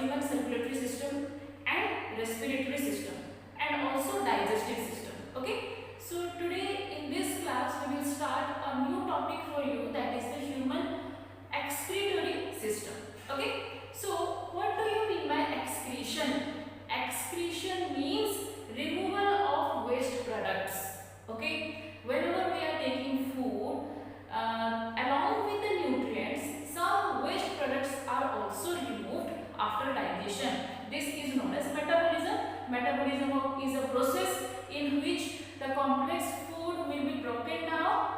human circulatory system and respiratory system and also digestive system. Okay, so today in this class we will start a new topic for you, that is the human excretory system. Okay, so what do you mean by excretion? Excretion means removal of waste products. Okay, whenever we are taking food, along with the nutrients, some waste products are also removed after digestion. This is known as metabolism. Metabolism is a process in which the complex food will be broken down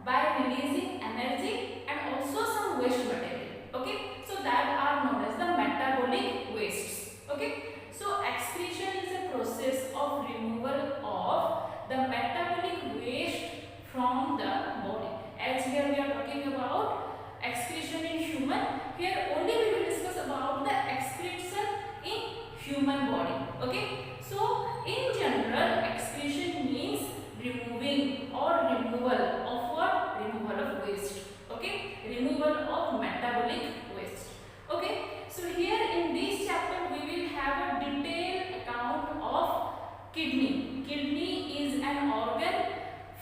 by releasing energy and also some waste material. Okay, so that are known as the metabolic wastes. Okay, so excretion is a process of removal of the metabolic waste from the body. As here we are talking about excretion in human, here only we will discuss about the excretion in human body. Okay, so in general, excretion means removing or removal of what? Removal of waste. Okay, removal of metabolic waste. Okay, so here in this chapter we will have a detailed account of kidney. Kidney is an organ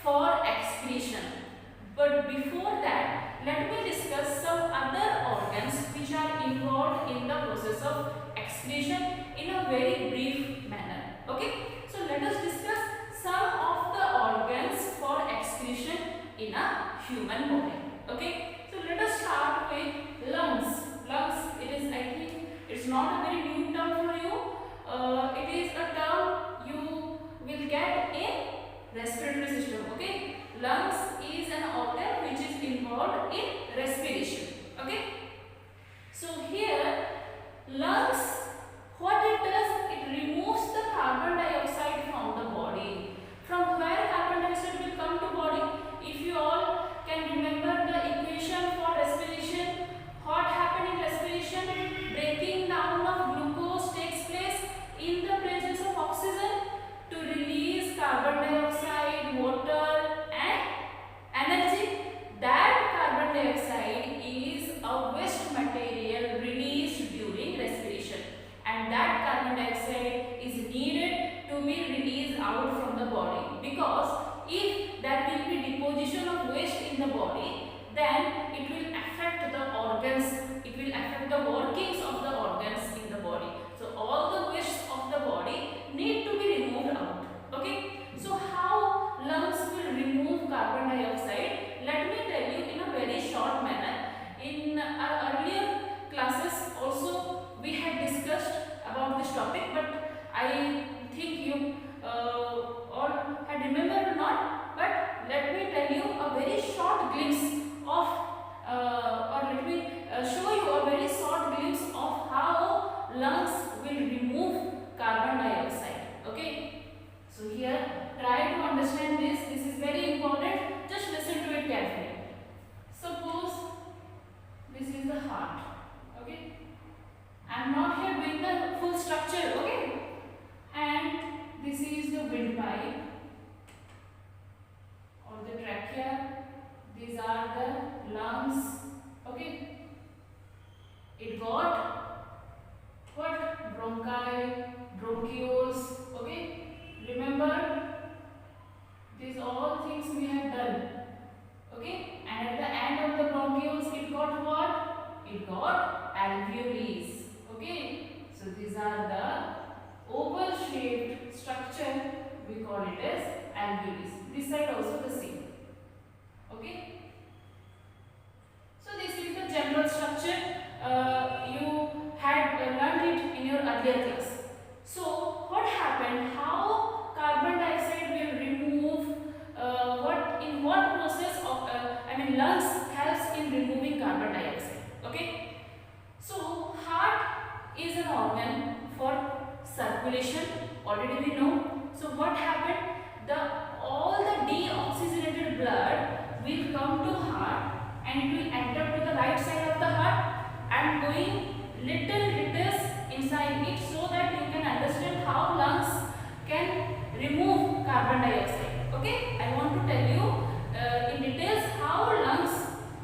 for excretion. But before that, let me discuss some other organs which are involved in the process of excretion in a very brief manner. Okay, so let us discuss some of the organs for excretion in a human body. Okay, so let us start with lungs. Lungs, it is, I think, it's not a very new term for you. It is a term you will get in respiratory system. Okay, lungs is an organ which is involved in respiration. Okay, so here lungs, what it does, it removes the carbon dioxide from the body. From where carbon dioxide will come to body? If you all can remember the equation for respiration, what happens in respiration? Breaking down of glucose takes place in the presence of oxygen to release carbon dioxide, water and energy. That carbon dioxide is a waste material released during respiration, and that carbon dioxide is needed to be released out from the body, because if there will be deposition of waste in the body, then it will affect the organs, it will affect the workings of the organs in the body. So all the waste of the body need to be removed out. Okay, so how lungs will remove carbon dioxide? Let me tell you in a very short manner. In our earlier classes also we had discussed about this topic, but I think you all had remembered or not. But let me tell you a very short glimpse of, or let me show you a very short glimpse of how lungs will remove carbon dioxide. Okay, so here try to understand this. This is very important. Just listen to it carefully. Suppose this is the heart. Okay, I am not here doing the full structure. Okay, and this is the windpipe or the trachea. These are the lungs. Okay, it got what? Bronchi, bronchioles. Okay, remember these all things we have done. Okay, and at the end of the bronchioles it got what? It got alveoli. Okay, so these are the oval shaped structure, we call it as alveoli. This side also the same. Okay, so this is the general structure. You had learned it in your earlier class. So what happened? How carbon dioxide will remove, in what process of lungs helps in removing carbon dioxide. Okay, so heart is an organ for circulation, already we know. So what happened? All the deoxygenated blood will come to heart and it will enter to the right side of the heart and going little inside it, so that you can understand how lungs can remove carbon dioxide. Okay, I want to tell you in details how lungs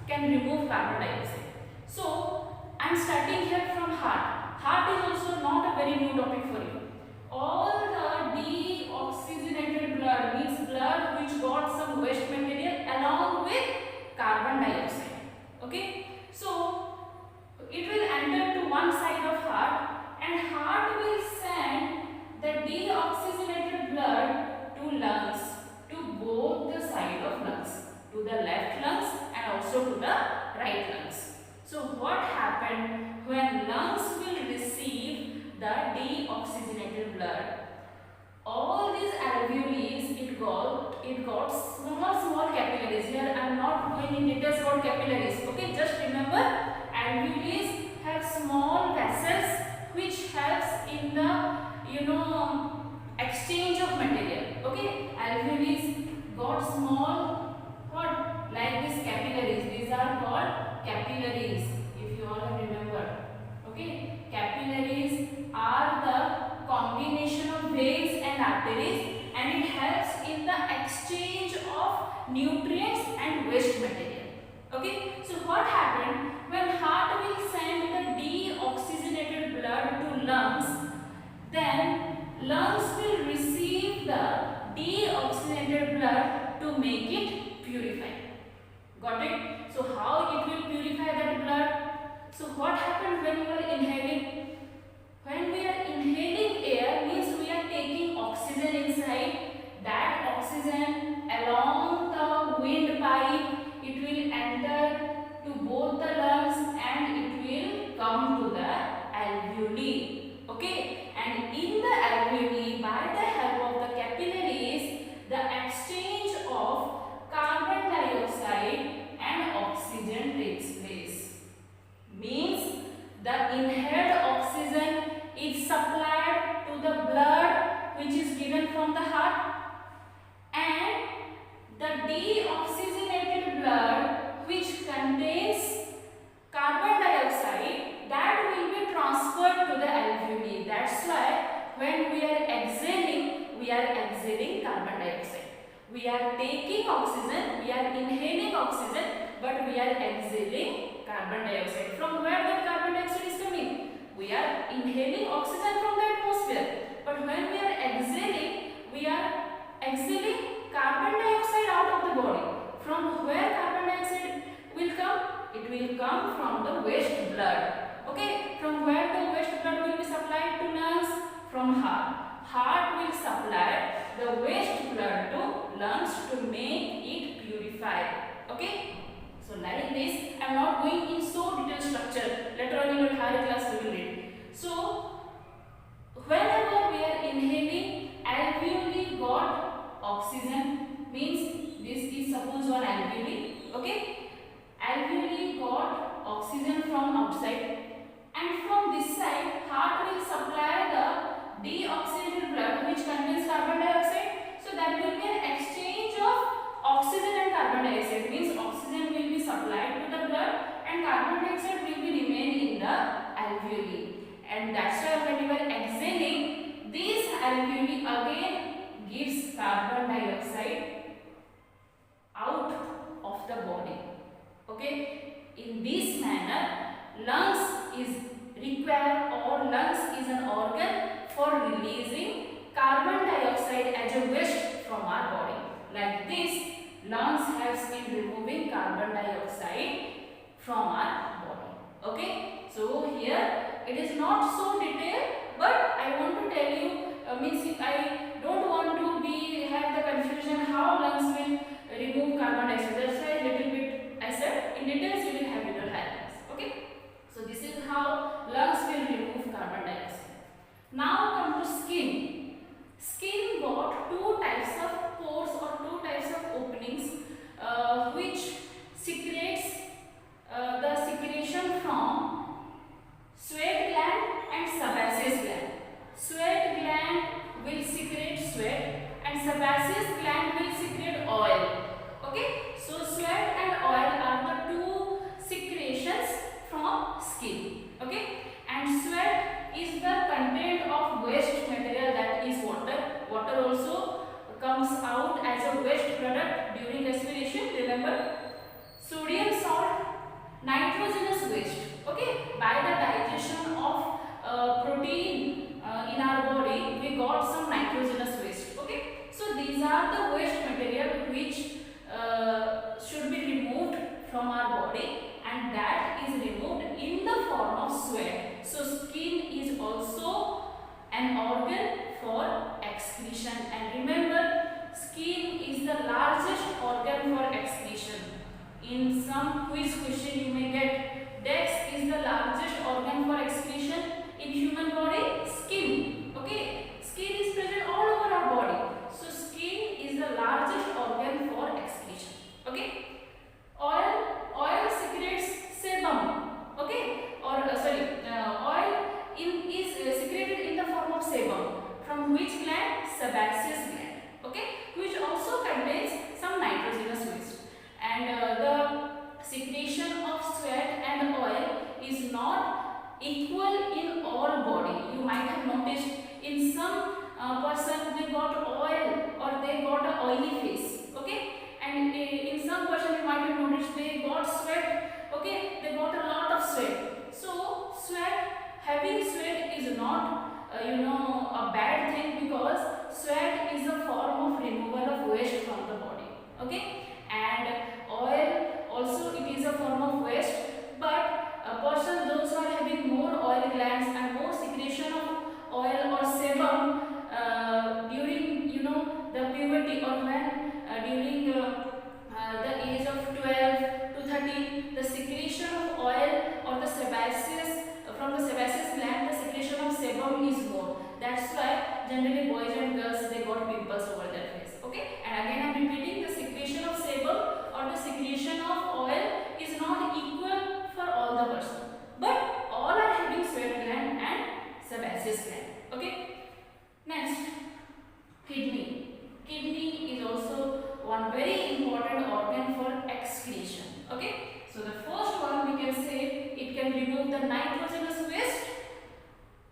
can remove carbon dioxide. So I am starting here from heart. Heart is also to the right lungs. So what happened when lungs will receive the deoxygenated blood? All these alveoli, it got small capillaries. Here I am not going in details about capillaries. Okay, just remember alveoli have small vessels which helps in the exchange of material. Okay, alveoli got small what like these capillaries. These are called capillaries. If you all have remembered. Okay, capillaries are the combination of veins and arteries, and it helps in the exchange of nutrients and waste material. Okay, so what happened when heart will send the deoxygenated blood to lungs, then lungs will receive the deoxygenated blood to make it purified. Got it? So how it will purify that blood? So what happened when you are inhaling? When we are inhaling air means we are taking oxygen inside. That oxygen along the windpipe, it will enter to both the lungs and it will come to the alveoli. Okay, and in the alveoli, by the help of the capillaries, the exchange of carbon dioxide and oxygen takes place. Means the inhaled oxygen is supplied to the blood which is given from the heart, and the deoxygenated blood which contains carbon dioxide, that will be transferred to the alveoli. That's why when we are exhaling carbon dioxide. We are taking oxygen, we are inhaling oxygen, but we are exhaling carbon dioxide. From where that carbon dioxide is coming? We are inhaling oxygen from the atmosphere, but when we are exhaling carbon dioxide out of the body. From where carbon dioxide will come? It will come from the waste blood. Okay, from where the waste blood will be supplied to lungs? From heart. Heart will supply the waste blood to lungs to make it purified. Okay, so like this, I am not going in so detailed structure. Later on in your higher class we will read. So whenever we are inhaling, alveoli got oxygen, means this is suppose one alveoli. Okay, alveoli got oxygen from outside, and from this side heart will supply the deoxygenated blood which contains carbon dioxide. So that will be an exchange of oxygen and carbon dioxide, means oxygen will be supplied to the blood and carbon dioxide will be remain in the alveoli. And that's why when you are exhaling, this alveoli again gives carbon dioxide out of the body. Okay, in this manner lungs is required, or lungs is an organ for releasing carbon dioxide as a waste from our body. Like this, lungs helps in removing carbon dioxide from our body. Okay, so here it is not so detailed, but I want to tell you, means I don't want to have the confusion how lungs will remove carbon dioxide. That's why a little bit I said in details you will have in your higher class. Okay, so this is how lungs will remove carbon dioxide. Now come to skin. Skin got two types of pores or two types of openings which secretes the secretion from sweat gland and sebaceous gland. Sweat gland will secrete sweat and sebaceous gland will secrete oil. Okay, so sweat and oil are the two secretions from skin. Okay, and sweat is the content of waste material, that is water. Water also comes out as a waste product during respiration. Remember, sodium salt, nitrogenous waste. Okay, by the digestion of protein in our body, we got some nitrogenous waste. Okay, so these are the waste material which should be removed from our body, and that is removed in the form of sweat. So skin is also an organ for excretion, and remember, skin is the largest organ for excretion. In some quiz question you may get. Dex is the largest organ for excretion in human body. Skin. Okay, skin is present all over our body. So skin is the largest organ for excretion. Okay. Oil secretes sebum. Okay, or oil is secreted in the form of sebum. From which gland? Sebaceous gland. Okay, which also contains some nitrogenous waste. And the secretion of sweat and oil is not equal in all body. You might have noticed in some person they got oil or they got a oily face. Okay, and in some person you might have noticed they got sweat. Okay, they got a lot of sweat. So having sweat is not a bad thing, because sweat is a form of removal of waste from the body. Okay, and oil also it is a form of waste, but a person those who are having more oil glands and more secretion of oil or sebum during the puberty, or when during the age of 12 to 13, the secretion of oil or the sebaceous from the sebaceous gland, the secretion of sebum is more. That's why generally boys and girls they got pimples over their face. Okay, and again I am repeating, the secretion of sebum or the secretion of oil is not equal for all the person, but all are having sweat gland and sebaceous gland. Okay, next, kidney. Kidney is also one very important organ for excretion. Okay, so the first one we can say it can remove the nitrogenous waste,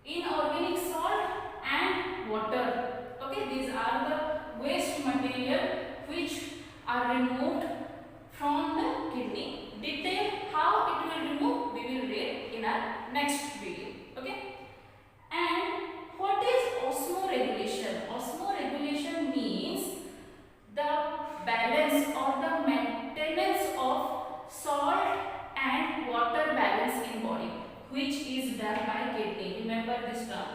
inorganic salt and water. Okay, these are the waste material which are removed from the kidney. Detail how it will remove we will read in our next video. Okay, and what is osmoregulation? Osmoregulation means the balance or the maintenance of salt and water balance in body, which is done by kidney. Remember this term.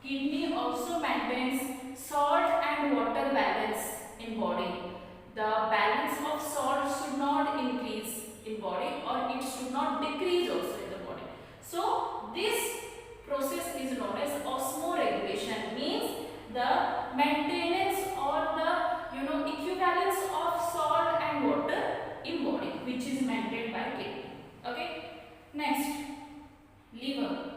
Kidney also maintains salt and water balance in body. The balance of salt should not increase in body, or it should not decrease also in the body. So this process is known as osmoregulation, means the maintenance or the equivalence of salt and water in body, which is maintained by kidney. Okay, next, liver.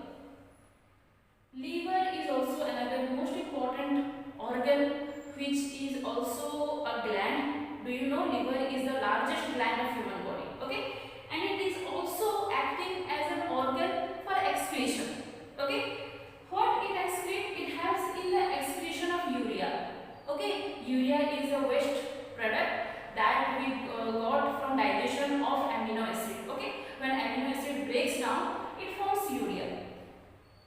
Liver is also another most important organ which is also a gland. Do you know liver is the largest gland of human body? Okay, and it is also acting as an organ for excretion. Okay, what it excretes? It helps in the excretion of urea. Okay, urea is a waste product that we got from digestion of amino acid. Okay, when amino acid breaks down, it forms urea.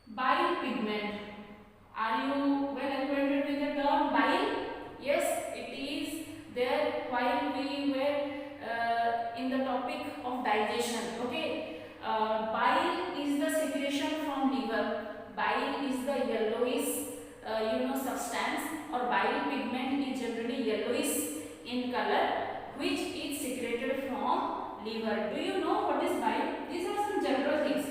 Bile pigment. Are you well acquainted with the term bile? Yes, it is there while we were in the topic of digestion. Okay, bile is the secretion from liver. Bile is the yellowish substance, or bile pigment is generally yellowish in color, which is secreted from liver. Do you know what is bile? These are some general things.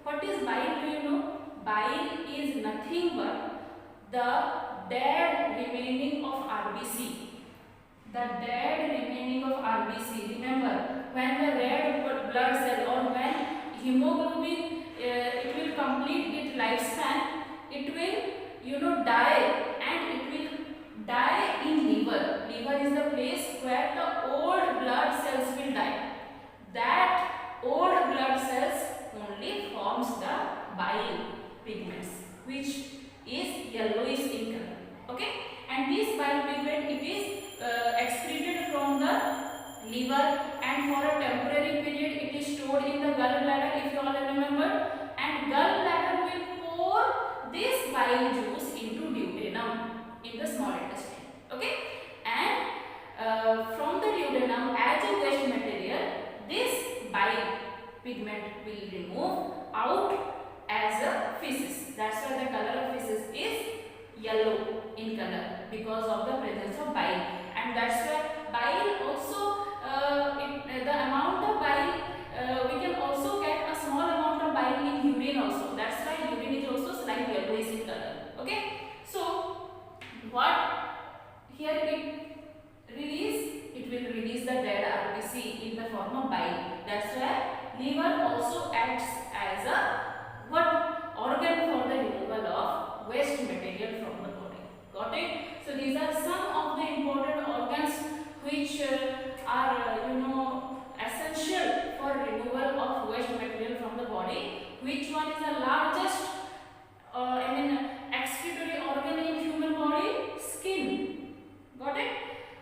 What is bile? Do you know? Bile is nothing but the dead remaining of RBC. The dead remaining of RBC. Remember, when the red blood cell or when hemoglobin it will complete its lifespan, it will die, and it will die in liver. Liver is the place where the old blood cells will die. That old blood cells only forms the bile pigments, which is yellowish in color. Okay, and this bile pigment it is excreted from the liver, and for a temporary period it is stored in the gallbladder, if you all remember, and gallbladder will pour this bile juice into duodenum in the small intestine. Okay, and from the duodenum as a waste material, this bile pigment will remove out as a feces. That's why the color of feces is yellow in color, because of the presence of bile. And that's why bile also the amount of bile form of bile. That's why liver also acts as a what organ for the removal of waste material from the body. Got it? So these are some of the important organs which are essential for removal of waste material from the body. Which one is the largest excretory organ in human body? Skin. Got it?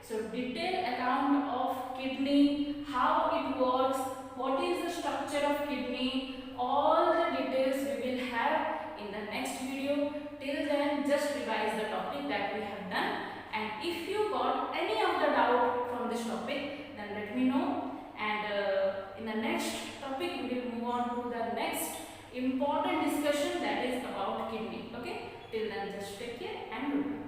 So detailed account of kidney, how it works, what is the structure of kidney, all the details we will have in the next video. Till then, just revise the topic that we have done, and if you got any of the doubt from this topic, then let me know, and in the next topic we will move on to the next important discussion, that is about kidney. Okay, till then just take care and goodbye.